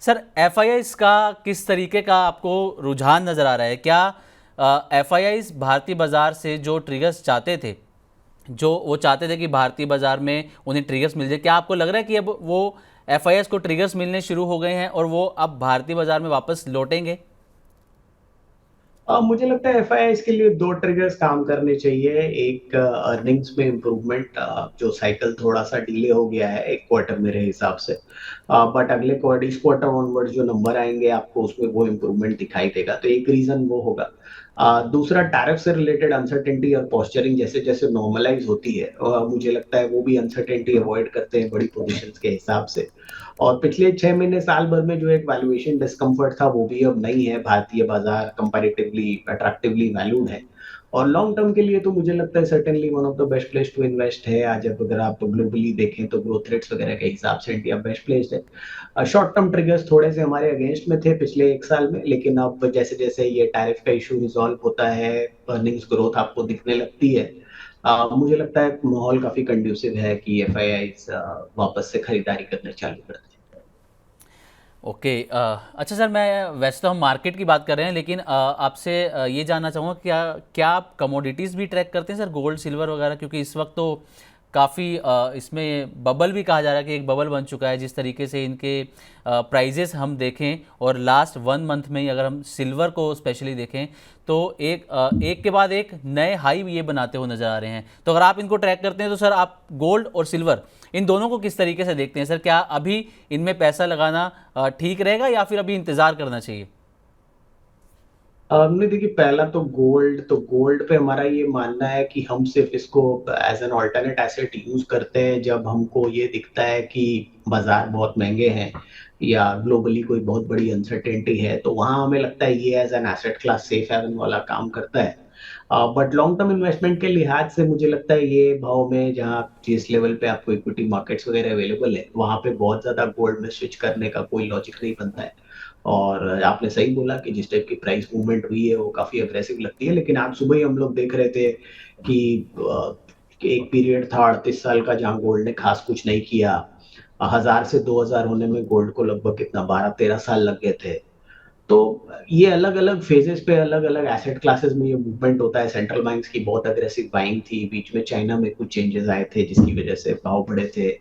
Sir FIIs का किस तरीके का आपको रुझान नज़र आ रहा है? क्या एफआईआईज भारतीय बाज़ार से जो ट्रिगर्स चाहते थे, जो वो चाहते थे कि भारतीय बाज़ार में उन्हें ट्रिगर्स मिल जाए, क्या आपको लग रहा है कि अब वो एफआईआईज को ट्रिगर्स मिलने शुरू हो गए हैं और वो अब भारतीय बाज़ार में वापस लौटेंगे? मुझे लगता है एफआईआई इसके लिए दो ट्रिगर्स काम करने चाहिए। एक अर्निंग्स में इम्प्रूवमेंट, जो साइकिल थोड़ा सा डिले हो गया है एक क्वार्टर मेरे हिसाब से, बट अगले क्वार्टर इस क्वार्टर ऑनवर्ड जो नंबर आएंगे आपको उसमें वो इम्प्रूवमेंट दिखाई देगा, तो एक रीजन वो होगा। दूसरा टैरिफ से रिलेटेड अनसर्टेनिटी और पोस्चरिंग जैसे जैसे नॉर्मलाइज होती है, मुझे लगता है वो भी अनसर्टेनिटी अवॉइड करते हैं बड़ी पोजीशंस के हिसाब से। और पिछले 6 महीने साल भर में जो एक वैल्यूएशन डिस्कम्फर्ट था वो भी अब नहीं है, भारतीय बाजार कंपैरेटिवली अट्रैक्टिवली वैल्यूड है। और लॉन्ग टर्म के लिए तो मुझे लगता है certainly one of the best place to invest है। आज अब अगर आप ग्लोबली देखें तो ग्रोथ रेट्स वगैरह के हिसाब से इंडिया बेस्ट प्लेस है। शॉर्ट टर्म ट्रिगर्स थोड़े से हमारे अगेंस्ट में थे पिछले एक साल में, लेकिन अब जैसे जैसे ये टैरिफ का इशू रिजॉल्व होता है, अर्निंग्स ग्रोथ आपको दिखने लगती है, मुझे लगता है माहौल काफी कंड्यूसिव है कि एफआईआई वापस से खरीदारी करना चालू कर दें। ओके। अच्छा सर, मैं वैसे तो हम मार्केट की बात कर रहे हैं, लेकिन आपसे ये जानना चाहूँगा, क्या क्या आप कमोडिटीज़ भी ट्रैक करते हैं सर, गोल्ड सिल्वर वगैरह? क्योंकि इस वक्त तो काफ़ी इसमें बबल भी कहा जा रहा है कि एक बबल बन चुका है। जिस तरीके से इनके प्राइजेस हम देखें और लास्ट 1 मंथ में ही अगर हम सिल्वर को स्पेशली देखें तो एक के बाद एक नए हाई ये बनाते हुए नज़र आ रहे हैं। तो अगर आप इनको ट्रैक करते हैं तो सर आप गोल्ड और सिल्वर इन दोनों को किस तरीके से देखते हैं सर? क्या अभी इनमें पैसा लगाना ठीक रहेगा या फिर अभी इंतज़ार करना चाहिए? नहीं देखिए, पहला तो गोल्ड पे हमारा ये मानना है कि हम सिर्फ इसको as an alternate asset use करते हैं जब हमको ये दिखता है कि बाजार बहुत महंगे हैं या ग्लोबली कोई बहुत बड़ी अनसर्टेनिटी है, तो वहां हमें लगता है ये as an asset class safe haven वाला काम करता है। बट लॉन्ग टर्म इन्वेस्टमेंट के लिहाज से मुझे लगता है ये भाव में जहाँ जिस लेवल पे आपको इक्विटी मार्केट्स वगैरह अवेलेबल है वहां पे बहुत ज्यादा गोल्ड में स्विच करने का कोई लॉजिक नहीं बनता है। और आपने सही बोला कि जिस टाइप की प्राइस मूवमेंट हुई है वो काफी अग्रेसिव लगती है, लेकिन आज सुबह ही हम लोग देख रहे थे कि एक पीरियड था 38 साल का जहां गोल्ड ने खास कुछ नहीं किया। 1000 से 2000 होने में गोल्ड को लगभग कितना 12-13 साल लग गए थे। तो ये अलग अलग फेजेस पे अलग अलग एसेट क्लासेस में ये मूवमेंट होता है। सेंट्रल बैंक्स की बहुत अग्रेसिव बाइंग थी, बीच में चाइना में कुछ चेंजेस आए थे जिसकी वजह से भाव बढ़े थे।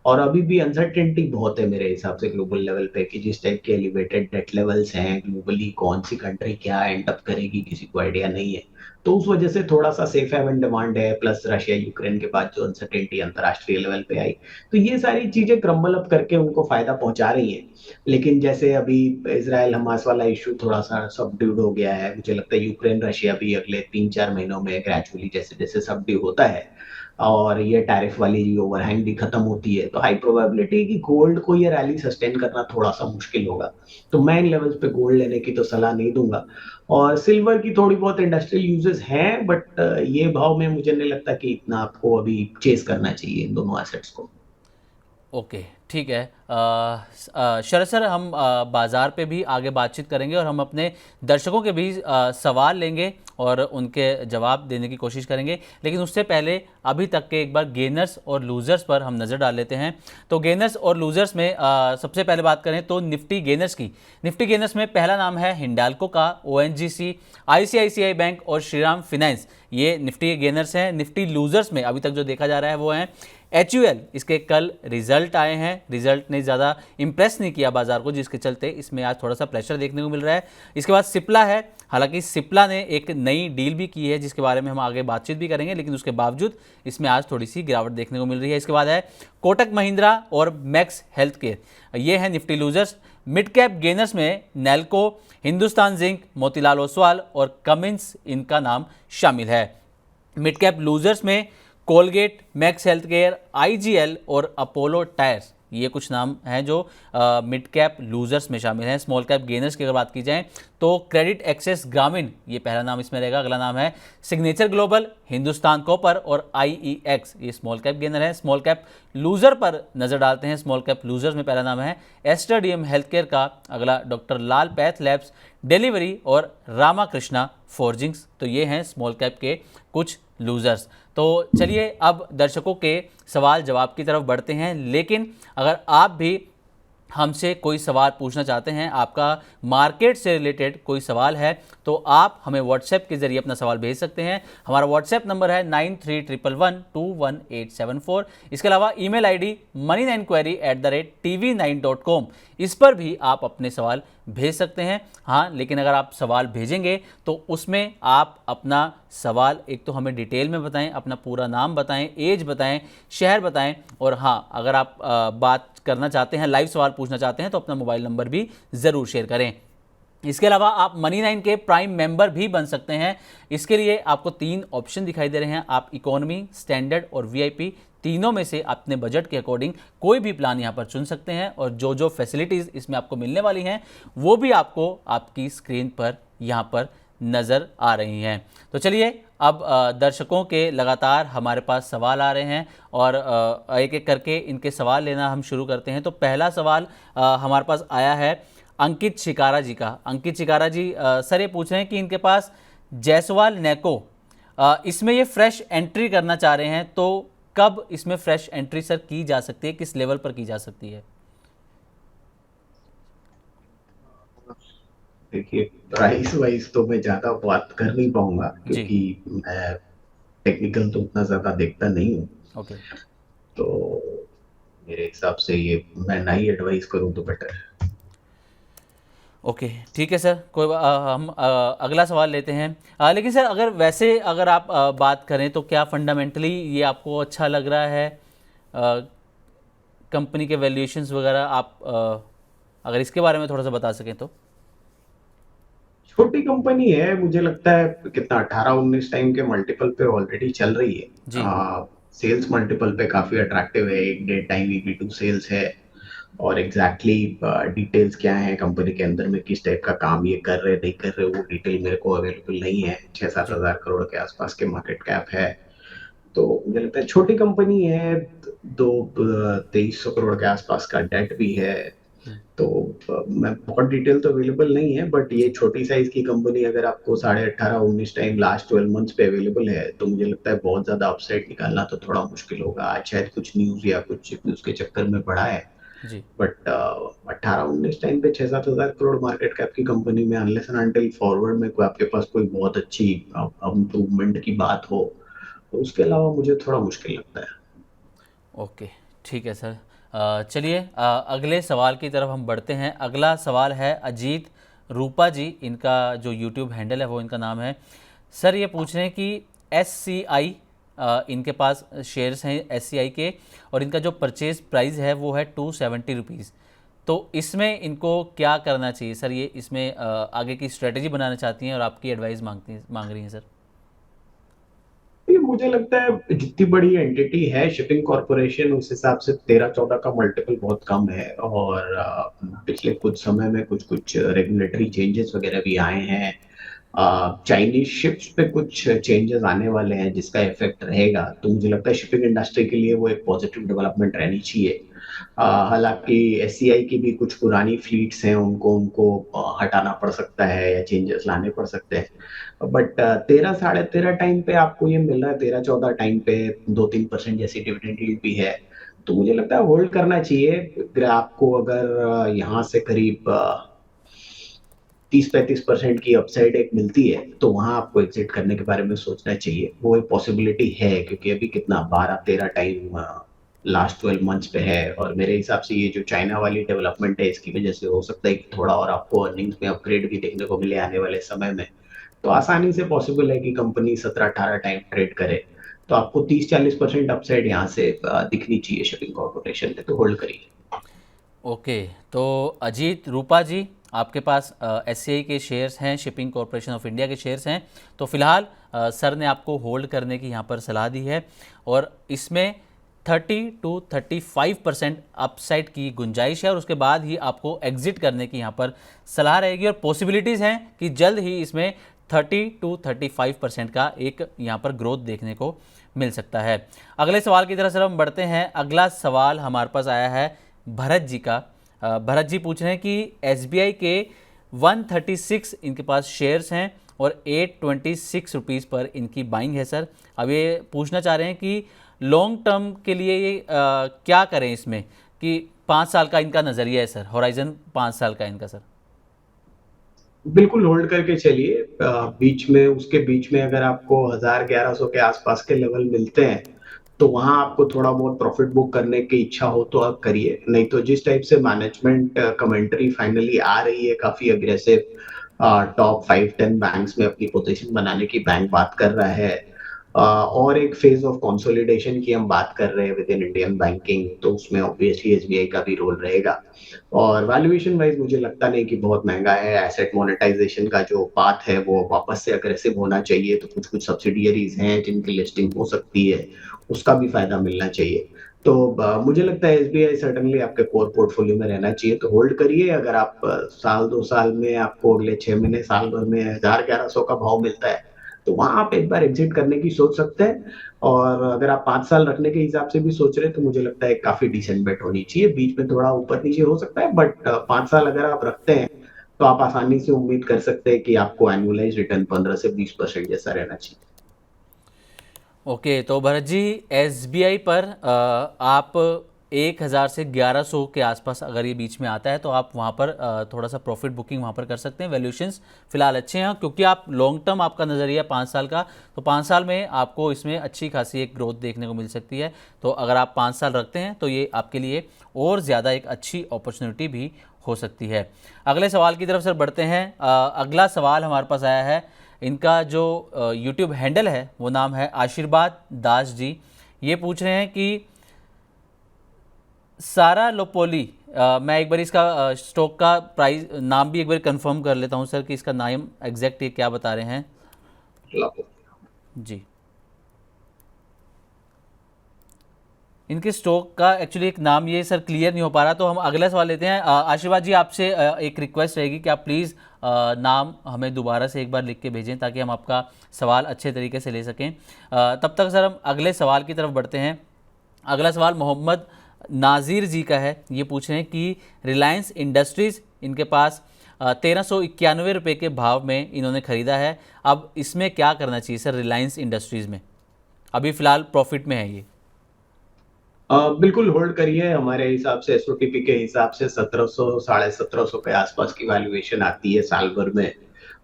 और अभी भी अनसर्टेनिटी बहुत है मेरे हिसाब से ग्लोबल लेवल पे कि जिस टाइप के एलिवेटेड डेट लेवल्स हैं ग्लोबली, कौन सी कंट्री क्या एंड अप करेगी किसी को आइडिया नहीं है। तो उस वजह से थोड़ा सा सेफ हेवन डिमांड है, प्लस रशिया यूक्रेन के बाद जो अनसर्टेनिटी अंतरराष्ट्रीय लेवल पे आई, तो ये सारी चीजें क्रम्बल अप करके उनको फायदा पहुंचा रही हैं। लेकिन जैसे अभी इसराइल हमास वाला इशू थोड़ा सा सबड्यूड हो गया है, मुझे लगता है यूक्रेन रशिया भी अगले 3-4 महीनों में ग्रेजुअली जैसे जैसे सबड्यू होता है और ये टैरिफ वाली ओवरहैंग भी खत्म होती है, तो हाई प्रोबेबिलिटी है कि गोल्ड को ये रैली सस्टेन करना थोड़ा सा मुश्किल होगा। तो मैं इन लेवल्स पे गोल्ड लेने की तो सलाह नहीं दूंगा। और सिल्वर की थोड़ी बहुत इंडस्ट्रियल यूजेस हैं, बट ये भाव में मुझे नहीं लगता कि इतना आपको अभी चेस करना चाहिए इन दोनों एसेट्स को। ओके, ठीक है। शरद सर, हम बाज़ार पे भी आगे बातचीत करेंगे और हम अपने दर्शकों के भी सवाल लेंगे और उनके जवाब देने की कोशिश करेंगे, लेकिन उससे पहले अभी तक के एक बार गेनर्स और लूज़र्स पर हम नज़र डाल लेते हैं। तो गेनर्स और लूज़र्स में सबसे पहले बात करें तो निफ्टी गेनर्स की। निफ्टी गेनर्स में पहला नाम है हिंडाल्को का, ओएनजीसी, आईसीआईसीआई बैंक और श्रीराम फिनेंस, ये निफ्टी के गेनर्स हैं। निफ्टी लूज़र्स में अभी तक जो देखा जा रहा है वो हैं एचयूएल। इसके कल रिजल्ट आए हैं, रिजल्ट ने ज़्यादा इंप्रेस नहीं किया बाजार को, जिसके चलते इसमें आज थोड़ा सा प्रेशर देखने को मिल रहा है। इसके बाद सिप्ला है, हालांकि सिप्ला ने एक नई डील भी की है जिसके बारे में हम आगे बातचीत भी करेंगे, लेकिन उसके बावजूद इसमें आज थोड़ी सी गिरावट देखने को मिल रही है। इसके बाद है कोटक महिंद्रा और मैक्स हेल्थ केयर, ये है Nifty losers. Mid cap gainers में नैल्को, हिंदुस्तान जिंक, मोतीलाल ओसवाल और कमिंस, इनका नाम शामिल है। मिड कैप लूजर्स में Colgate, max health care, IGL और अपोलो टायर्स, ये कुछ नाम हैं जो मिड कैप लूजर्स में शामिल हैं। स्मॉल कैप गेनर्स की अगर बात की जाए तो क्रेडिट एक्सेस ग्रामीण, ये पहला नाम इसमें रहेगा। अगला नाम है सिग्नेचर ग्लोबल, हिंदुस्तान कॉपर और IEX, ये स्मॉल कैप गेनर है। स्मॉल कैप लूजर पर नजर डालते हैं। स्मॉल कैप लूजर्स में पहला नाम है एस्टर डीएम हेल्थ केयर का, अगला डॉक्टर लाल पैथ लैब्स, डिलीवरी और रामाकृष्णा फोर्जिंग्स। तो ये हैं स्मॉल कैप के कुछ लूजर्स। तो चलिए अब दर्शकों के सवाल जवाब की तरफ बढ़ते हैं, लेकिन अगर आप भी हमसे कोई सवाल पूछना चाहते हैं, आपका मार्केट से रिलेटेड कोई सवाल है, तो आप हमें व्हाट्सएप के जरिए अपना सवाल भेज सकते हैं। हमारा व्हाट्सएप नंबर है 9311121874। इसके अलावा ईमेल ID moneyninquiry@tv9.com, इस पर भी आप अपने सवाल भेज सकते हैं। हाँ, लेकिन अगर आप सवाल भेजेंगे तो उसमें आप अपना सवाल एक तो हमें डिटेल में बताएं, अपना पूरा नाम बताएं, एज बताएं, शहर बताएं, और हाँ, अगर आप बात करना चाहते हैं, लाइव सवाल पूछना चाहते हैं, तो अपना मोबाइल नंबर भी ज़रूर शेयर करें। इसके अलावा आप Money9 के प्राइम मेंबर भी बन सकते हैं। इसके लिए आपको 3 ऑप्शन दिखाई दे रहे हैं। आप इकोनॉमी, स्टैंडर्ड और VIP तीनों में से अपने बजट के अकॉर्डिंग कोई भी प्लान यहाँ पर चुन सकते हैं, और जो जो फैसिलिटीज़ इसमें आपको मिलने वाली हैं वो भी आपको आपकी स्क्रीन पर यहाँ पर नज़र आ रही हैं। तो चलिए अब दर्शकों के लगातार हमारे पास सवाल आ रहे हैं, और एक एक करके इनके सवाल लेना हम शुरू करते हैं। तो पहला सवाल हमारे पास आया है अंकित शिकारा जी का। अंकित शिकारा जी सर ये पूछ रहे हैं कि इनके पास जायसवाल नैको, इसमें ये फ्रेश एंट्री करना चाह रहे हैं, तो कब इसमें फ्रेश एंट्री सर की जा सकती है, किस लेवल पर की जा सकती है? देखिए, प्राइस वाइज तो मैं ज्यादा बात कर नहीं पाऊंगा, जी, क्योंकि मैं टेक्निकल तो उतना ज्यादा देखता नहीं हूँ। ओके तो मेरे हिसाब से ये मैं ना ही एडवाइस करूँ तो बेटर है। ओके, ठीक है सर, हम अगला सवाल लेते हैं। लेकिन सर अगर वैसे अगर आप बात करें तो क्या फंडामेंटली ये आपको अच्छा लग रहा है, कंपनी के वैल्यूएशंस वगैरह, आप अगर इसके बारे में थोड़ा सा बता सकें तो। छोटी कंपनी है, मुझे लगता है कितना 18-19 टाइम के मल्टीपल पे ऑलरेडी चल रही है। जी सेल्स मल्टीपल पे काफी अट्रैक्टिव है, 1.5 टाइम EV टू सेल्स है। और एग्जैक्टली डिटेल्स क्या है कंपनी के अंदर में, किस टाइप का काम ये कर रहे नहीं कर रहे, वो डिटेल मेरे को अवेलेबल नहीं है। 6-7 जी हजार करोड़ के आसपास के मार्केट कैप है। तो मुझे लगता है छोटी कंपनी है। 2300 करोड़ के आसपास का डेट भी है। तो मैं बहुत डिटेल तो अवेलेबल नहीं है, बट ये छोटी साइज की कंपनी अगर आपको 18.5-19 टाइम लास्ट 12 मंथ्स पे अवेलेबल है, तो मुझे लगता है बहुत ज्यादा अपसाइड निकालना तो थोड़ा मुश्किल होगा। आज शायद कुछ न्यूज या कुछ उसके चक्कर में बढ़ा है, जी बट 18-19 टाइम पे 6-7 हजार करोड़ मार्केट कैप की कंपनी में अनलेस एंड अनटिल फॉरवर्ड में कोई आपके पास कोई बहुत अच्छी इम्प्रूवमेंट की बात हो, तो उसके अलावा मुझे थोड़ा मुश्किल लगता है। ओके, ठीक है सर। चलिए अगले सवाल की तरफ हम बढ़ते हैं। अगला सवाल है अजीत रूपा जी, इनका जो यूट्यूब हैंडल है वो इनका नाम है। सर ये पूछ रहे हैं कि SCI, इनके पास शेयर्स हैं SCI के, और इनका जो परचेज प्राइस है वो है 270 रुपीज़। तो इसमें इनको क्या करना चाहिए सर? ये इसमें आगे की स्ट्रेटजी बनाना चाहती हैं और आपकी एडवाइस मांग रही हैं सर। ये मुझे लगता है जितनी बड़ी एंटिटी है शिपिंग कॉरपोरेशन, उस हिसाब से 13-14 का मल्टीपल बहुत कम है। और पिछले कुछ समय में कुछ कुछ रेगुलेटरी चेंजेस वगैरह भी आए हैं। चाइनीज शिप्स पे कुछ चेंजेस आने वाले हैं जिसका इफेक्ट रहेगा, तो मुझे लगता है शिपिंग इंडस्ट्री के लिए वो एक पॉजिटिव डेवलपमेंट रहनी चाहिए। हालांकि SCI की भी कुछ पुरानी फ्लीट्स हैं, उनको उनको हटाना पड़ सकता है या चेंजेस लाने पड़ सकते हैं। बट 13-13.5 टाइम पे आपको ये मिल रहा है, 13-14 टाइम पे 2-3% जैसी डिविडेंड यील्ड भी है। तो मुझे लगता है होल्ड करना चाहिए। अगर आपको अगर यहाँ से करीब 30-35% की अपसाइड एक मिलती है, तो वहां आपको एग्जिट करने के बारे में सोचना चाहिए। वो एक पॉसिबिलिटी है, क्योंकि अभी कितना 12-13 टाइम लास्ट 12 मंथ्स पे है। और मेरे हिसाब से ये जो चाइना वाली डेवलपमेंट है, इसकी वजह से हो सकता है कि थोड़ा और आपको अर्निंग्स में अपग्रेड भी देखने को मिले आने वाले समय में। तो आसानी से पॉसिबल है कि कंपनी 17-18 टाइम ट्रेड करे। तो आपको 30-40% अपसाइड यहाँ से दिखनी चाहिए शिपिंग कॉर्पोरेशन में, तो होल्ड करिए। ओके, तो अजीत रूपा जी, आपके पास SCI के शेयर्स हैं, शिपिंग कॉरपोरेशन ऑफ इंडिया के शेयर्स हैं, तो फिलहाल सर ने आपको होल्ड करने की यहाँ पर सलाह दी है। और इसमें 30 to 35% अपसाइड की गुंजाइश है और उसके बाद ही आपको एग्जिट करने की यहाँ पर सलाह रहेगी और पॉसिबिलिटीज़ हैं कि जल्द ही इसमें 30 to 35% का एक यहाँ पर ग्रोथ देखने को मिल सकता है। अगले सवाल की तरफ सर हम बढ़ते हैं। अगला सवाल हमारे पास आया है भरत जी का। भरत जी पूछ रहे हैं कि SBI के 136 इनके पास शेयर्स हैं और 826 रुपीज़ पर इनकी बाइंग है सर। अब ये पूछना चाह रहे हैं कि लॉन्ग टर्म के लिए ये क्या करें इसमें, कि 5 साल का इनका नज़रिया है सर, होराइजन 5 साल का इनका सर। बिल्कुल होल्ड करके चलिए। बीच में उसके बीच में अगर आपको 1000-1100 के आसपास के लेवल मिलते हैं तो वहां आपको थोड़ा बहुत प्रॉफिट बुक करने की इच्छा हो तो आप करिए, नहीं तो जिस टाइप से मैनेजमेंट कमेंट्री फाइनली आ रही है काफी अग्रेसिव, टॉप 5-10 बैंक्स में अपनी पोजीशन बनाने की बैंक बात कर रहा है, और एक फेज ऑफ कंसोलिडेशन की हम बात कर रहे हैं विद इन इंडियन बैंकिंग, तो उसमें ऑब्वियसली एसबीआई का भी रोल रहेगा। और वैल्यूएशन वाइज मुझे लगता नहीं कि बहुत महंगा है। एसेट मोनेटाइजेशन का जो पाथ है वो वापस से अग्रेसिव होना चाहिए, तो कुछ कुछ सब्सिडियरीज हैं जिनकी लिस्टिंग हो सकती है, उसका भी फायदा मिलना चाहिए। तो मुझे लगता है एसबीआई सर्टेनली आपके कोर पोर्टफोलियो में रहना चाहिए, तो होल्ड करिए। अगर आप साल 2 साल में आपको अगले 6 महीने साल भर में 1000-1100 का भाव मिलता है तो वहां आप एक बार एग्जिट करने की सोच सकते हैं। और अगर आप 5 साल रखने के हिसाब से भी सोच रहे हैं तो मुझे लगता है काफी डिसेंट बेट होनी चाहिए। बीच में थोड़ा ऊपर नीचे हो सकता है, बट 5 साल अगर आप रखते हैं तो आप आसानी से उम्मीद कर सकते हैं कि आपको एनुअलाइज रिटर्न 15 से 20% जैसा रहना चाहिए। ओके, तो भरत जी SBI पर आप 1000 से 1100 के आसपास अगर ये बीच में आता है तो आप वहाँ पर थोड़ा सा प्रॉफिट बुकिंग वहाँ पर कर सकते हैं। वैल्यूएशंस फिलहाल अच्छे हैं क्योंकि आप लॉन्ग टर्म आपका नज़रिया 5 साल का, तो 5 साल में आपको इसमें अच्छी खासी एक ग्रोथ देखने को मिल सकती है। तो अगर आप 5 साल रखते हैं तो ये आपके लिए और ज़्यादा एक अच्छी अपॉर्चुनिटी भी हो सकती है। अगले सवाल की तरफ सर बढ़ते हैं। अगला सवाल हमारे पास आया है, इनका जो यूट्यूब हैंडल है वो नाम है आशीर्वाद दास जी। ये पूछ रहे हैं कि सारा लोपोली, मैं एक बार इसका स्टॉक का प्राइस नाम भी एक बार कंफर्म कर लेता हूं सर कि इसका नाम एग्जैक्ट ये क्या बता रहे हैं जी। इनके स्टॉक का एक्चुअली एक नाम ये सर क्लियर नहीं हो पा रहा, तो हम अगला सवाल लेते हैं। आशीर्वाद जी आपसे एक रिक्वेस्ट रहेगी कि आप प्लीज़ नाम हमें दोबारा से एक बार लिख के भेजें ताकि हम आपका सवाल अच्छे तरीके से ले सकें। तब तक सर हम अगले सवाल की तरफ बढ़ते हैं। अगला सवाल मोहम्मद नाज़िर जी का है। ये पूछ रहे हैं कि रिलायंस इंडस्ट्रीज़ इनके पास 1391 रुपये के भाव में इन्होंने ख़रीदा है। अब इसमें क्या करना चाहिए सर रिलायंस इंडस्ट्रीज़ में? अभी फ़िलहाल प्रॉफिट में है ये। बिल्कुल होल्ड करिए। हमारे हिसाब से एसओटीपी के हिसाब से 1700 1750 के आसपास की वैल्यूएशन आती है साल भर में।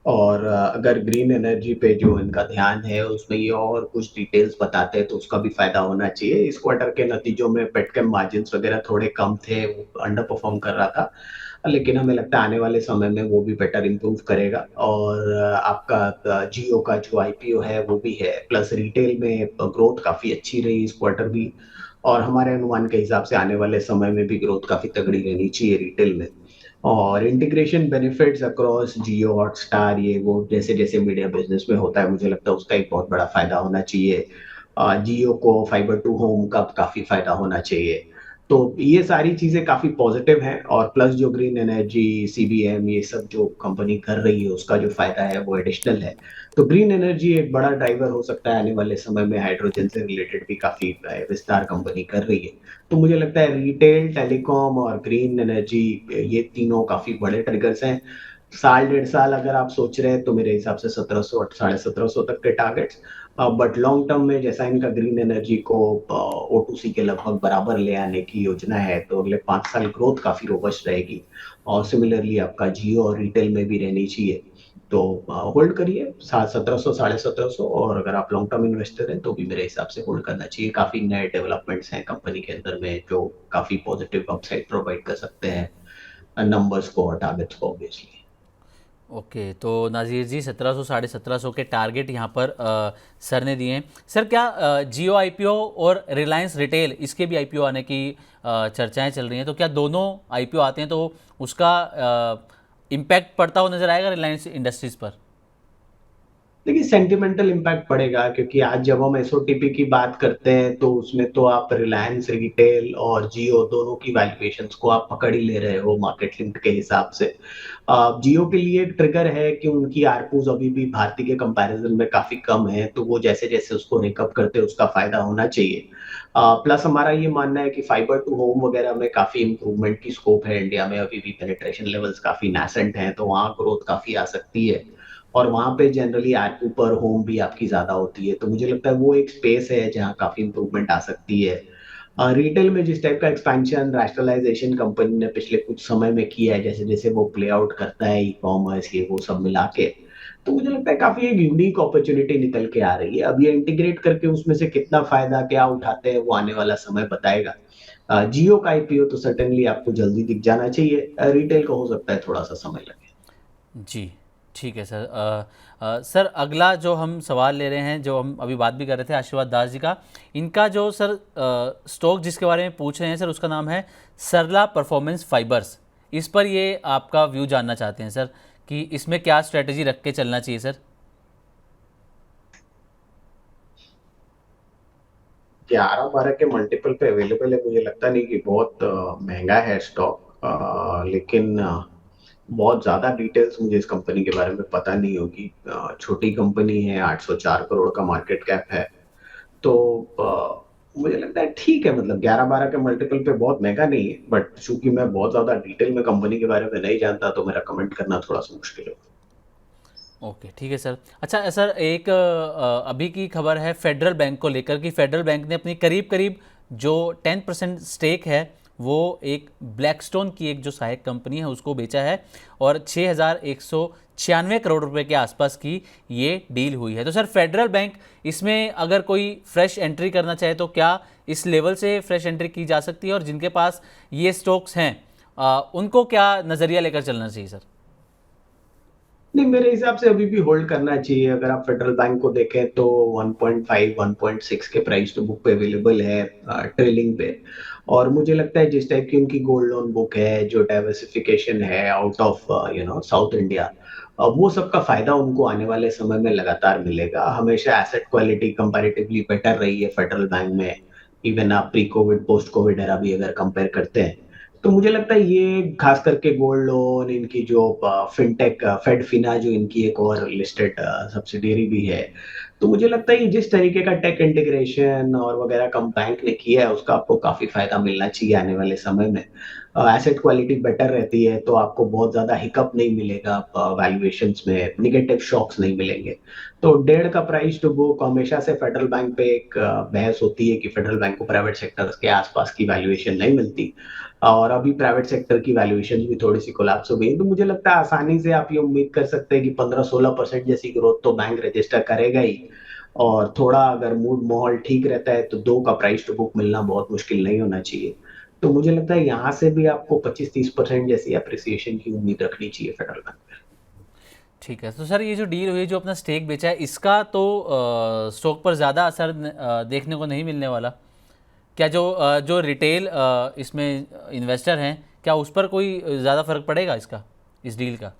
और अगर ग्रीन एनर्जी पे जो इनका ध्यान है उसमें ये और कुछ डिटेल्स बताते हैं तो उसका भी फायदा होना चाहिए। इस क्वार्टर के नतीजों में पेटकेम मार्जिन्स वगैरह थोड़े कम थे, वो अंडर परफॉर्म कर रहा था, लेकिन हमें लगता है आने वाले समय में वो भी बेटर इम्प्रूव करेगा। और आपका जियो का जो आईपीओ है वो भी है, प्लस रिटेल में ग्रोथ काफी अच्छी रही इस क्वार्टर भी, और हमारे अनुमान के हिसाब से आने वाले समय में भी ग्रोथ काफी तगड़ी रहनी चाहिए रिटेल में। और इंटीग्रेशन बेनिफिट्स अक्रॉस जियो हॉटस्टार ये वो जैसे जैसे मीडिया बिजनेस में होता है, मुझे लगता है उसका एक बहुत बड़ा फायदा होना चाहिए। जियो को फाइबर टू होम का काफी फायदा होना चाहिए। तो ये सारी चीजें काफी पॉजिटिव हैं, और प्लस जो ग्रीन एनर्जी सीबीएम ये सब जो कंपनी कर रही है उसका जो फायदा है वो एडिशनल है। तो ग्रीन एनर्जी एक बड़ा ड्राइवर हो सकता है आने वाले समय में। हाइड्रोजन से रिलेटेड भी काफी विस्तार कंपनी कर रही है। तो मुझे लगता है रिटेल, टेलीकॉम और ग्रीन एनर्जी ये तीनों काफी बड़े ट्रिगर्स हैं। साल 1.5 साल अगर आप सोच रहे हैं तो मेरे हिसाब से 1700 1750 तक के टारगेट्स। बट लॉन्ग टर्म में जैसा इनका ग्रीन एनर्जी को O2C के लगभग बराबर ले आने की योजना है तो अगले 5 साल ग्रोथ काफी रोबस्ट रहेगी। और सिमिलरली आपका जियो और रिटेल में भी रहनी चाहिए। तो होल्ड करिए 1700 1750, और अगर आप लॉन्ग टर्म इन्वेस्टर हैं तो भी मेरे हिसाब से होल्ड करना चाहिए। काफी नए डेवलपमेंट्स हैं कंपनी के अंदर में जो काफी पॉजिटिव अपसाइड प्रोवाइड कर सकते हैं नंबर्स को और टारगेट्स को ऑब्वियसली। ओके, तो नाज़ीर जी 1700 1750 के टारगेट यहाँ पर सर ने दिए हैं। सर क्या जियो आईपीओ और रिलायंस रिटेल इसके भी आईपीओ आने की चर्चाएं चल रही हैं, तो क्या दोनों आईपीओ आते हैं तो उसका इम्पैक्ट पड़ता हुआ नज़र आएगा रिलायंस इंडस्ट्रीज़ पर? देखिए सेंटिमेंटल इम्पैक्ट पड़ेगा, क्योंकि आज जब हम एसओटीपी की बात करते हैं तो उसमें तो आप रिलायंस रिटेल और जियो दोनों की वैल्यूएशंस को आप पकड़ ही ले रहे हो मार्केट लिंक्ड के हिसाब से। जियो के लिए एक ट्रिगर है कि उनकी आरपूज अभी भी भारती के कंपैरिजन में काफी कम है, तो वो जैसे जैसे उसको रिकअप करते हैं उसका फायदा होना चाहिए। प्लस हमारा ये मानना है कि फाइबर टू होम वगैरह में काफी इंप्रूवमेंट की स्कोप है, इंडिया में अभी भी पेनिट्रेशन लेवल्स काफी नासेंट हैं, तो वहाँ ग्रोथ काफी आ सकती है। और वहाँ पे जनरली आरपू पर होम भी आपकी ज्यादा होती है, तो मुझे लगता है वो एक स्पेस है जहाँ काफी इंप्रूवमेंट आ सकती है। रिटेल में जिस टाइप का एक्सपेंशन रैशनलाइजेशन कंपनी ने पिछले कुछ समय में किया है, जैसे जैसे वो प्ले आउट करता है, ई कॉमर्स ये वो सब मिला के, तो मुझे लगता है काफी एक यूनिक अपॉर्चुनिटी निकल के आ रही है। अब ये इंटीग्रेट करके उसमें से कितना फायदा क्या उठाते हैं वो आने वाला समय बताएगा। जियो का आईपीओ तो सर्टेनली आपको जल्दी दिख जाना चाहिए, रिटेल का हो सकता है थोड़ा सा समय लगे। जी, ठीक है सर। सर अगला जो हम सवाल ले रहे हैं, जो हम अभी बात भी कर रहे थे आशीर्वाद दास जी का, इनका जो सर स्टॉक जिसके बारे में पूछ रहे हैं सर, उसका नाम है सरला परफॉर्मेंस फाइबर्स। इस पर ये आपका व्यू जानना चाहते हैं सर कि इसमें क्या स्ट्रेटजी रख के चलना चाहिए सर। 11-12 के मल्टीपल पे अवेलेबल है, मुझे लगता नहीं कि बहुत महंगा है स्टॉक, लेकिन बहुत ज्यादा डिटेल्स मुझे इस कंपनी के बारे में पता नहीं होगी। छोटी कंपनी है, 804 करोड़ का मार्केट कैप है, तो मुझे लगता है ठीक है, मतलब 11-12 के मल्टीपल पे बहुत महंगा नहीं है, बट चूंकि मैं बहुत ज्यादा डिटेल में कंपनी के बारे में नहीं जानता तो मेरा कमेंट करना थोड़ा सा मुश्किल है। ओके, ठीक है सर। अच्छा सर, एक अभी की खबर है फेडरल बैंक को लेकर कि फेडरल बैंक ने अपनी करीब करीब जो 10% स्टेक है वो एक ब्लैकस्टोन की एक जो सहायक कंपनी है उसको बेचा है, और 6,196 करोड़ रुपए के आसपास की ये डील हुई है। तो सर फेडरल बैंक इसमें अगर कोई फ्रेश एंट्री करना चाहे तो क्या इस लेवल से फ्रेश एंट्री की जा सकती है, और जिनके पास ये स्टॉक्स हैं उनको क्या नज़रिया लेकर चलना चाहिए सर। नहीं, मेरे हिसाब से अभी भी होल्ड करना चाहिए। अगर आप फेडरल बैंक को देखें तो 1.5 1.6 के प्राइस टू बुक पे अवेलेबल है ट्रेलिंग पे। और मुझे लगता है जिस टाइप की उनकी गोल्ड लोन बुक है, जो डाइवर्सिफिकेशन है आउट ऑफ साउथ इंडिया, वो सबका फायदा उनको आने वाले समय में लगातार मिलेगा। हमेशा एसेट क्वालिटी कंपैरेटिवली बेटर रही है फेडरल बैंक में, इवन आप pre Covid post Covid era भी अगर कंपेयर करते हैं। तो मुझे लगता है ये खास करके गोल्ड लोन, इनकी जो फिनटेक फेडफिना जो इनकी एक और लिस्टेड सब्सिडियरी भी है, तो मुझे लगता है ये जिस तरीके का टेक इंटीग्रेशन और वगैरह कम बैंक ने किया है उसका आपको काफी फायदा मिलना चाहिए आने वाले समय में। एसेट क्वालिटी बेटर रहती है तो आपको बहुत ज्यादा हिकअप नहीं मिलेगा, वैल्यूएशंस में निगेटिव शॉक्स नहीं मिलेंगे। तो 1.5 का प्राइस टू बुक हमेशा से फेडरल बैंक पे एक बहस होती है कि फेडरल बैंक को प्राइवेट सेक्टर के आसपास की वैल्यूएशन नहीं मिलती, और अभी प्राइवेट सेक्टर की वैल्यूएशन भी थोड़ी सी कोलैप्स हो गई, तो मुझे लगता है आसानी से आप ये उम्मीद कर सकते हैं कि 15-16% जैसी ग्रोथ तो बैंक रजिस्टर करेगा ही। और थोड़ा अगर मूड माहौल ठीक रहता है तो 2 का प्राइस टू बुक मिलना बहुत मुश्किल नहीं होना चाहिए। तो मुझे लगता है यहाँ से भी आपको 25-30% जैसी अप्रिसिएशन की उम्मीद रखनी चाहिए फेडरल बैंक में। ठीक है, तो सर ये जो डील हुई है, जो अपना स्टेक बेचा है, इसका तो स्टॉक पर ज़्यादा असर देखने को नहीं मिलने वाला। क्या जो रिटेल इसमें इन्वेस्टर हैं, क्या उस पर कोई ज़्यादा फर्क पड़ेगा इसका, इस डील का।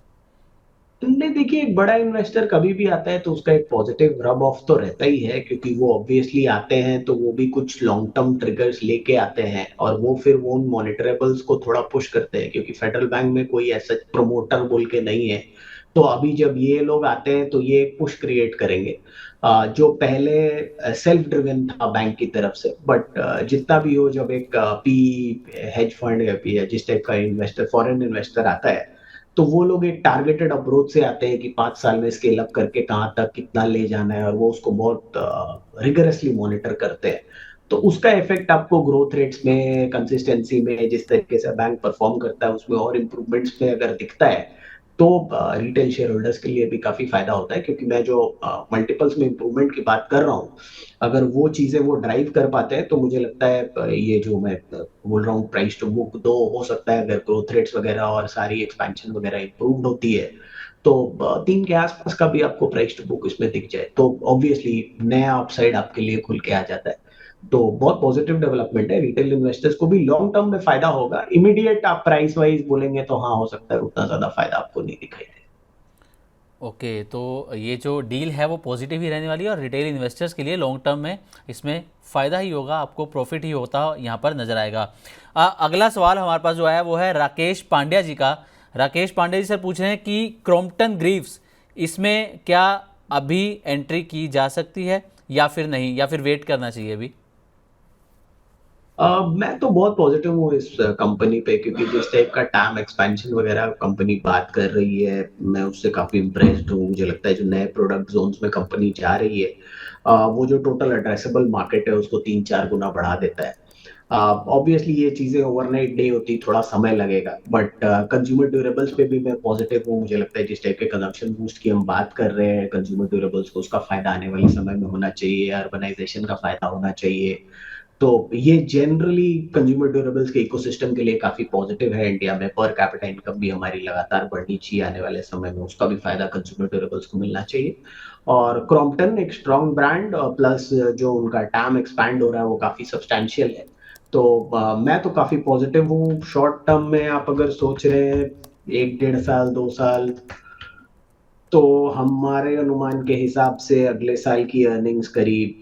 नहीं, देखिए एक बड़ा इन्वेस्टर कभी भी आता है तो उसका एक पॉजिटिव रब ऑफ तो रहता ही है, क्योंकि वो ऑब्वियसली आते हैं तो वो भी कुछ लॉन्ग टर्म ट्रिगर्स लेके आते हैं, और वो फिर वो उन मॉनिटरेबल्स को थोड़ा पुश करते हैं, क्योंकि फेडरल बैंक में कोई ऐसा प्रमोटर बोल के नहीं है। तो अभी जब ये लोग आते हैं तो ये एक पुश क्रिएट करेंगे, जो पहले सेल्फ ड्रिवन था बैंक की तरफ से, बट जितना भी हो, जब एक पी हेज फंड या जिस टाइप का इन्वेस्टर फॉरेन इन्वेस्टर आता है, तो वो लोग एक टारगेटेड अप्रोच से आते हैं कि 5 साल में स्केल अप करके कहाँ तक कितना ले जाना है, और वो उसको बहुत रिगरसली मॉनिटर करते हैं। तो उसका इफेक्ट आपको ग्रोथ रेट्स में, कंसिस्टेंसी में, जिस तरीके से बैंक परफॉर्म करता है उसमें और इम्प्रूवमेंट्स में अगर दिखता है, तो रिटेल शेयर होल्डर्स के लिए भी काफी फायदा होता है, क्योंकि मैं जो मल्टीपल्स में इम्प्रूवमेंट की बात कर रहा हूँ, अगर वो चीजें वो ड्राइव कर पाते हैं तो मुझे लगता है ये जो मैं बोल रहा हूँ प्राइस टू बुक 2 हो सकता है, अगर ग्रोथ रेट्स वगैरह और सारी एक्सपेंशन वगैरह इम्प्रूव होती है तो 3 के आसपास का भी आपको प्राइस टू बुक इसमें दिख जाए तो ऑब्वियसली नया अपसाइड आपके लिए खुल के आ जाता है। तो बहुत पॉजिटिव डेवलपमेंट है, रिटेल इन्वेस्टर्स को भी लॉन्ग टर्म में फायदा होगा। इमीडिएट आप प्राइस वाइज बोलेंगे तो हाँ हो सकता है उतना ज्यादा फायदा आपको नहीं दिखाई दे। ओके, तो ये जो डील है वो पॉजिटिव ही रहने वाली है और रिटेल इन्वेस्टर्स के लिए लॉन्ग टर्म में इसमें फ़ायदा ही होगा, आपको प्रॉफिट ही होता यहाँ पर नज़र आएगा। अगला सवाल हमारे पास जो आया वो है राकेश पांड्या जी का। राकेश पांड्या जी सर पूछ रहे हैं कि क्रॉम्पटन ग्रीव्स, इसमें क्या अभी एंट्री की जा सकती है या फिर नहीं, या फिर वेट करना चाहिए अभी? मैं तो बहुत पॉजिटिव हूँ इस कंपनी पे, क्योंकि जिस टाइप का टैम एक्सपेंशन वगैरह कंपनी बात कर रही है, मैं उससे काफ़ी इम्प्रेस्ड हूँ। मुझे लगता है जो नए प्रोडक्ट जोन्स में कंपनी जा रही है, वो जो टोटल एड्रेसेबल मार्केट है उसको 3-4 गुना बढ़ा देता है। ऑब्वियसली ये चीज़ें ओवरनाइट नहीं होती, थोड़ा समय लगेगा, बट कंज्यूमर ड्यूरेबल्स पे भी मैं पॉजिटिव हूँ। मुझे लगता है जिस टाइप के कंजम्पशन बूस्ट की हम बात कर रहे हैं कंज्यूमर ड्यूरेबल्स को, उसका फ़ायदा आने वाले समय में होना चाहिए, अर्बनाइजेशन का फ़ायदा होना चाहिए। तो ये जनरली कंज्यूमर ड्यूरेबल्स के इकोसिस्टम के लिए काफी पॉजिटिव है। इंडिया में पर कैपिटा इनकम भी हमारी लगातार बढ़नी चाहिए आने वाले समय में, उसका भी फायदा कंज्यूमर ड्यूरेबल्स को मिलना चाहिए। और क्रॉम्पटन एक स्ट्रॉन्ग ब्रांड, प्लस जो उनका टैम एक्सपैंड हो रहा है वो काफी सब्सटैंशियल है। तो मैं तो काफी पॉजिटिव हूँ। शॉर्ट टर्म में आप अगर सोच रहे हैं 1-1.5 साल 2 साल, तो हमारे अनुमान के हिसाब से अगले साल की अर्निंग्स करीब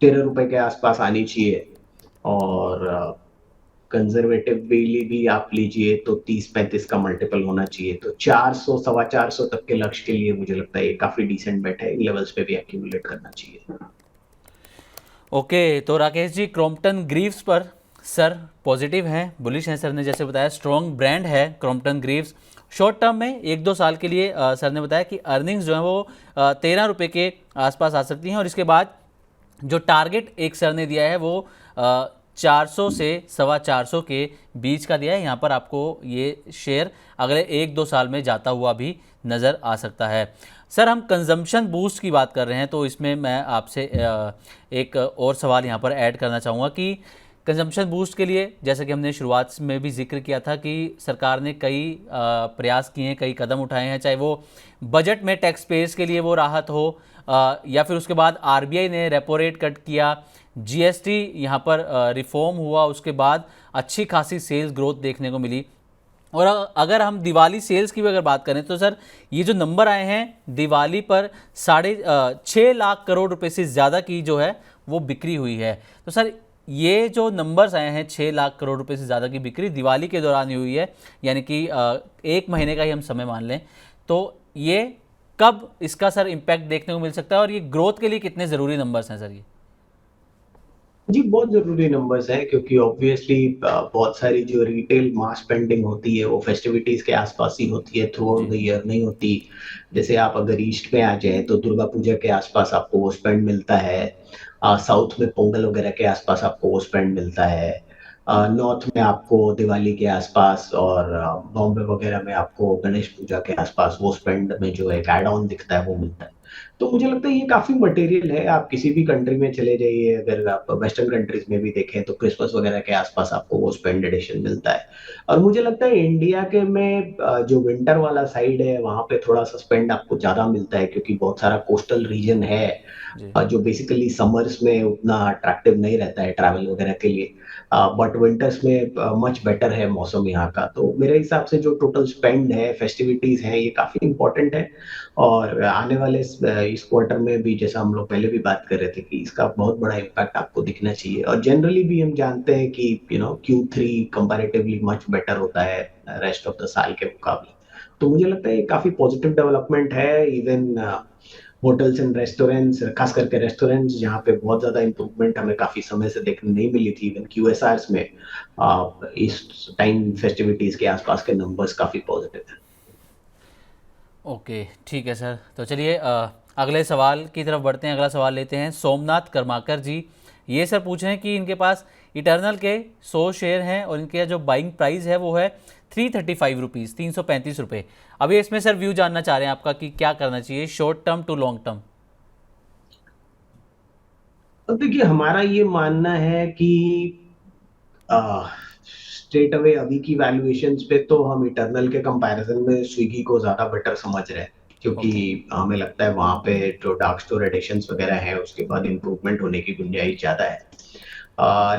13 रुपए के आसपास आनी चाहिए। और कंजर्वेटिवली भी आप लीजिए तो 30-35 का मल्टीपल होना चाहिए। तो 400 425 तक के लक्ष्य के लिए मुझे लगता है ये काफी डिसेंट बेट है, इन लेवल्स पे भी एक्यूमुलेट करना चाहिए। ओके, तो राकेश जी क्रॉम्पटन ग्रीव्स पर सर पॉजिटिव हैं, बुलिश हैं। सर ने जैसे बताया स्ट्रॉन्ग ब्रांड है क्रॉम्पटन ग्रीव्स। शॉर्ट टर्म में 1-2 साल के लिए सर ने बताया कि अर्निंग्स जो है वो 13 रुपये के आसपास आ सकती हैं, और इसके बाद जो टारगेट एक सर ने दिया है वो 400 से 425 के बीच का दिया है। यहाँ पर आपको ये शेयर अगले 1-2 साल में जाता हुआ भी नज़र आ सकता है। सर हम कंजम्पशन बूस्ट की बात कर रहे हैं, तो इसमें मैं आपसे एक और सवाल यहाँ पर ऐड करना चाहूँगा कि कंजम्पशन बूस्ट के लिए, जैसे कि हमने शुरुआत में भी जिक्र किया था कि सरकार ने कई प्रयास किए हैं, कई कदम उठाए हैं, चाहे वो बजट में टैक्स पेयर्स के लिए वो राहत हो, या फिर उसके बाद आरबीआई ने रेपो रेट कट किया, जीएसटी यहाँ पर रिफॉर्म हुआ, उसके बाद अच्छी खासी सेल्स ग्रोथ देखने को मिली। और अगर हम दिवाली सेल्स की भी अगर बात करें तो सर ये जो नंबर आए हैं दिवाली पर 6.5 लाख करोड़ रुपए से ज़्यादा की जो है वो बिक्री हुई है। तो सर ये जो नंबर्स आए हैं 6 लाख करोड़ रुपए से ज़्यादा की बिक्री दिवाली के दौरान ही हुई है, यानी कि 1 महीने का ही हम समय मान लें, तो ये कब इसका सर इम्पैक्ट देखने को मिल सकता है और ये ग्रोथ के लिए कितने ज़रूरी नंबर्स हैं सर ये? जी, बहुत ज़रूरी नंबर्स हैं, क्योंकि ऑब्वियसली बहुत सारी जो रिटेल मास स्पेंडिंग होती है वो फेस्टिविटीज़ के आसपास ही होती है, थ्रू आउट द ईयर नहीं होती। जैसे आप अगर ईस्ट में आ जाएँ तो दुर्गा पूजा के आसपास आपको वो स्पेंड मिलता है। साउथ में पोंगल वगैरह के आसपास आपको वो स्पेंड मिलता है। नॉर्थ में आपको दिवाली के आसपास, और बॉम्बे वगैरह में आपको गणेश पूजा के आसपास वो स्पेंड में जो एक ऐड ऑन दिखता है वो मिलता है। तो मुझे लगता है ये काफ़ी मटेरियल है। आप किसी भी कंट्री में चले जाइए, अगर आप वेस्टर्न कंट्रीज़ में भी देखें तो क्रिसमस वगैरह के आसपास आपको वो स्पेंड एडिशन मिलता है। और मुझे लगता है इंडिया के में जो विंटर वाला साइड है वहाँ पे थोड़ा-सा स्पेंड आपको ज़्यादा मिलता है, क्योंकि बहुत सारा कोस्टल रीजन है जी। जो बेसिकली समर्स में उतना अट्रैक्टिव नहीं रहता है ट्रैवल वगैरह के लिए। बट विंटर्स में मच बेटर है मौसम यहाँ का। तो मेरे हिसाब से जो टोटल स्पेंड है, फेस्टिविटीज़ हैं, ये काफ़ी इम्पोर्टेंट है। और आने वाले इस क्वार्टर में भी, जैसा हम लोग पहले भी बात कर रहे थे, कि इसका बहुत बड़ा इम्पैक्ट आपको दिखना चाहिए। और जनरली भी हम जानते हैं कि Q3 कंपैरेटिवली मच बेटर होता है रेस्ट ऑफ द साल के मुकाबले। तो मुझे लगता है ये काफ़ी पॉजिटिव डेवलपमेंट है। इवन होटल्स एंड रेस्टोरेंट्स, खास करके रेस्टोरेंट्स, जहाँ पे बहुत ज़्यादा इम्प्रूवमेंट हमें काफ़ी समय से देखने नहीं मिली थी, इवन QSRs में इस टाइम फेस्टिविटीज़ के आसपास के नंबर्स काफ़ी पॉजिटिव हैं। ओके, ठीक है सर। तो चलिए अगले सवाल की तरफ बढ़ते हैं। अगला सवाल लेते हैं सोमनाथ कर्माकर जी। ये सर पूछ रहे हैं कि इनके पास इटर्नल के 100 शेयर हैं और इनके जो बाइंग प्राइस है वो है 335 रुपीज़, 335 रुपये। अभी इसमें सर व्यू जानना चाह रहे हैं आपका कि क्या करना चाहिए short term to long term. अब देखिए, हमारा ये मानना है कि स्ट्रेट अवे अभी की वैल्यूएशंस पे तो हम इटर्नल के कंपैरिजन में स्विगी को ज़्यादा बेटर समझ रहे हैं, क्योंकि ओके। हमें लगता है वहाँ पे जो डार्क स्टोर एडिशंस वगैरह हैं उसके बाद इम्प्रूवमेंट होने की गुंजाइश ज़्यादा है।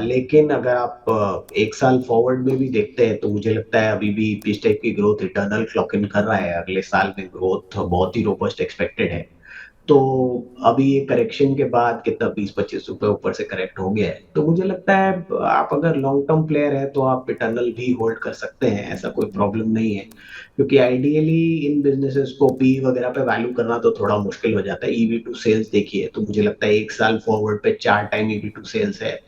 लेकिन अगर आप 1 साल फॉरवर्ड में भी देखते हैं तो मुझे लगता है अभी भी इस टाइप की ग्रोथ इटर्नल क्लॉक इन कर रहा है। अगले साल में ग्रोथ बहुत ही रोबस्ट एक्सपेक्टेड है। तो अभी ये करेक्शन के बाद कितना 20-25 रुपए ऊपर से करेक्ट हो गया है। तो मुझे लगता है आप अगर लॉन्ग टर्म प्लेयर हैं तो आप इटर्नल भी होल्ड कर सकते हैं, ऐसा कोई प्रॉब्लम नहीं है। क्योंकि आइडियली इन बिज़नेसेस को पी वगैरह पे वैल्यू करना तो थोड़ा मुश्किल हो जाता है। ईवी टू सेल्स देखिए तो मुझे लगता है 1 साल फॉरवर्ड पे 4 टाइम ईवी टू सेल्स है।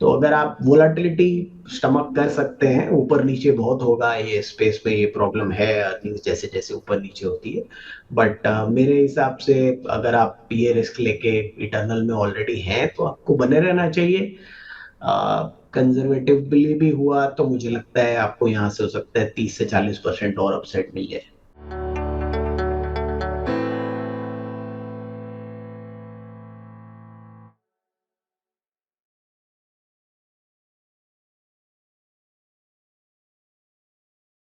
तो अगर आप वोलेटिलिटी स्टमक कर सकते हैं, ऊपर-नीचे बहुत होगा ये स्पेस में, ये प्रॉब्लम है अर्निंग्स जैसे-जैसे ऊपर-नीचे होती है। बट मेरे हिसाब से अगर आप ये रिस्क लेके इटर्नल में ऑलरेडी हैं, तो आपको बने रहना चाहिए। कंज़र्वेटिवली भी हुआ तो मुझे लगता है आपको यहाँ से हो सकता है 30 से 40% और अपसाइड मिल जाए।